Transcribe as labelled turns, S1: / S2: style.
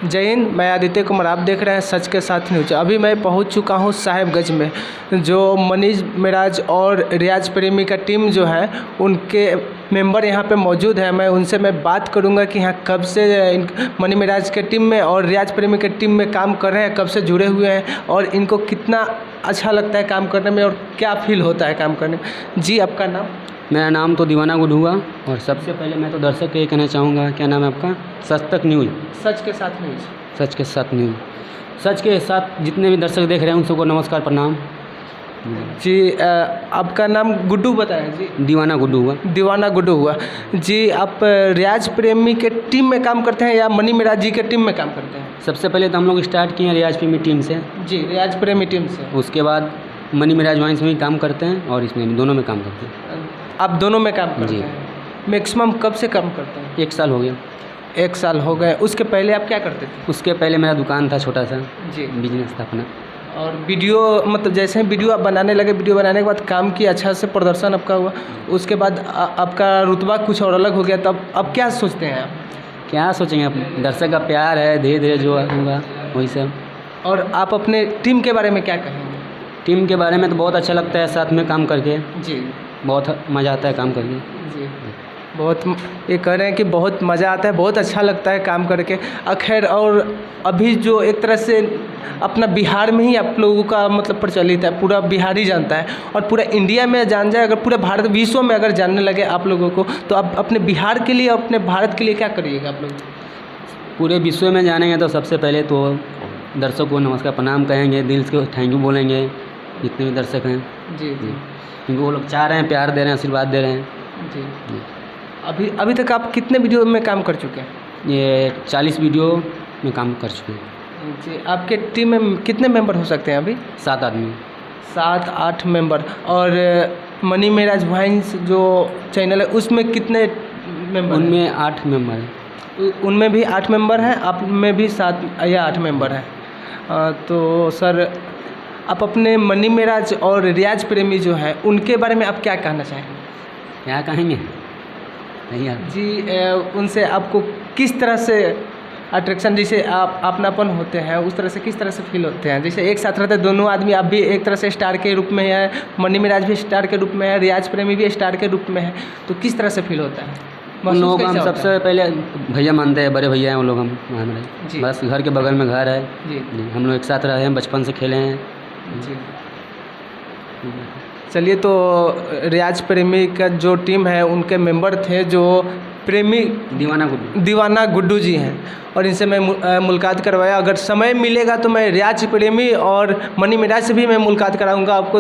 S1: जय हिंद, मैं आदित्य कुमार। आप देख रहे हैं सच के साथ न्यूज। अभी मैं पहुंच चुका हूं साहिबगंज में, जो मनीष मेराज और रियाज प्रेमी का टीम जो है उनके मेंबर यहां पे मौजूद है। मैं बात करूंगा कि यहाँ कब से मनी मेराज के टीम में और रियाज प्रेमी के टीम में काम कर रहे हैं, कब से जुड़े हुए हैं और इनको कितना अच्छा लगता है काम करने में और क्या फील होता है काम करने में। जी, आपका नाम?
S2: मेरा नाम तो दीवाना गुड हुआ। और सबसे पहले मैं तो दर्शक को ये कहना चाहूँगा, क्या नाम है आपका? सच तक न्यूज़।
S1: सच के साथ न्यूज़।
S2: सच के साथ न्यूज़। सच के साथ जितने भी दर्शक देख रहे हैं उन सबको नमस्कार, प्रणाम
S1: जी। आपका नाम गुड्डू बताया जी?
S2: दीवाना गुड्डू हुआ।
S1: दीवाना गुड्डू हुआ जी। आप रियाज प्रेमी के टीम में काम करते हैं या मनी मेराज जी के टीम में काम करते हैं?
S2: सबसे पहले तो हम लोग स्टार्ट किए हैं रियाज प्रेमी टीम से।
S1: जी, रियाज प्रेमी टीम से।
S2: उसके बाद मनी मेराज वाइन्स में भी काम करते हैं और इसमें भी, दोनों में काम करते हैं।
S1: आप दोनों में काम करते
S2: जी।
S1: हैं? मैक्सिमम कब से काम करते हैं?
S2: 1 साल हो गया।
S1: 1 साल हो गए। उसके पहले आप क्या करते थे?
S2: उसके पहले मेरा दुकान था, छोटा सा
S1: जी,
S2: बिजनेस था अपना।
S1: और वीडियो मतलब जैसे ही वीडियो आप बनाने लगे, वीडियो बनाने के बाद काम किया, अच्छा से प्रदर्शन आपका हुआ, उसके बाद आपका रुतबा कुछ और अलग हो गया, तब अब क्या सोचते हैं आप?
S2: क्या सोचेंगे, अब दर्शक का प्यार है, धीरे धीरे जो होगा वही सब।
S1: और आप अपने टीम के बारे में क्या कहेंगे?
S2: टीम के बारे में तो बहुत अच्छा लगता है साथ में काम करके।
S1: जी,
S2: बहुत मज़ा आता है काम करके।
S1: जी। बहुत ये कह रहे हैं कि बहुत मज़ा आता है, बहुत अच्छा लगता है काम करके। खैर, और अभी जो एक तरह से अपना बिहार में ही आप लोगों का मतलब प्रचलित है, पूरा बिहार ही जानता है और पूरा इंडिया में जान जाए, अगर पूरे भारत विश्व में अगर जानने लगे आप लोगों को, तो आप अपने बिहार के लिए, अपने भारत के लिए क्या करिएगा आप लोग?
S2: पूरे विश्व में जानेंगे तो सबसे पहले तो दर्शकों को नमस्कार प्रणाम कहेंगे, दिल से थैंक यू बोलेंगे जितने भी दर्शक हैं।
S1: जी, जी।
S2: क्योंकि वो लोग चाह रहे हैं, प्यार दे रहे हैं, आशीर्वाद दे रहे हैं।
S1: जी। अभी तक आप कितने वीडियो में काम कर चुके हैं?
S2: ये 40 वीडियो में काम कर चुके हैं।
S1: जी। आपके टीम में कितने मेंबर हो सकते हैं अभी?
S2: 7 आदमी।
S1: 7-8 मेंबर। और मनी मेराज वाइन्स जो चैनल है उसमें कितने मेंबर?
S2: उनमें 8 मेंबर हैं।
S1: उनमें भी 8 मेंबर हैं, आप में भी 7 या 8 मेंबर हैं। तो सर, आप अपने मनी मेराज और रियाज प्रेमी जो हैं उनके बारे में आप क्या कहना चाहेंगे?
S2: क्या कहेंगे नहीं यार
S1: जी, उनसे आपको किस तरह से अट्रैक्शन, जैसे आप अपनापन होते हैं, उस तरह से किस तरह से फील होते हैं? जैसे एक साथ रहते हैं दोनों आदमी, आप भी एक तरह से स्टार के रूप में है, मनी मेराज भी स्टार के रूप में है, रियाज प्रेमी भी स्टार के रूप में है, तो किस तरह से फील होता है?
S2: उन लोगों को हम
S1: कैसा होता
S2: सबसे पहले भैया मानते हैं, बड़े भैया हैं वो लोग
S1: जी।
S2: हमारे। बस घर के बगल में घर है
S1: जी,
S2: जी। हम लोग एक साथ रहे हैं, बचपन से खेले हैं
S1: जी। चलिए, तो रियाज प्रेमी का जो टीम है उनके मेंबर थे जो प्रेमी दीवाना गुड्डू जी हैं, और इनसे मैं मुलाकात करवाया। अगर समय मिलेगा तो मैं रियाज प्रेमी और मनी मेराज से भी मैं मुलाकात कराऊंगा आपको।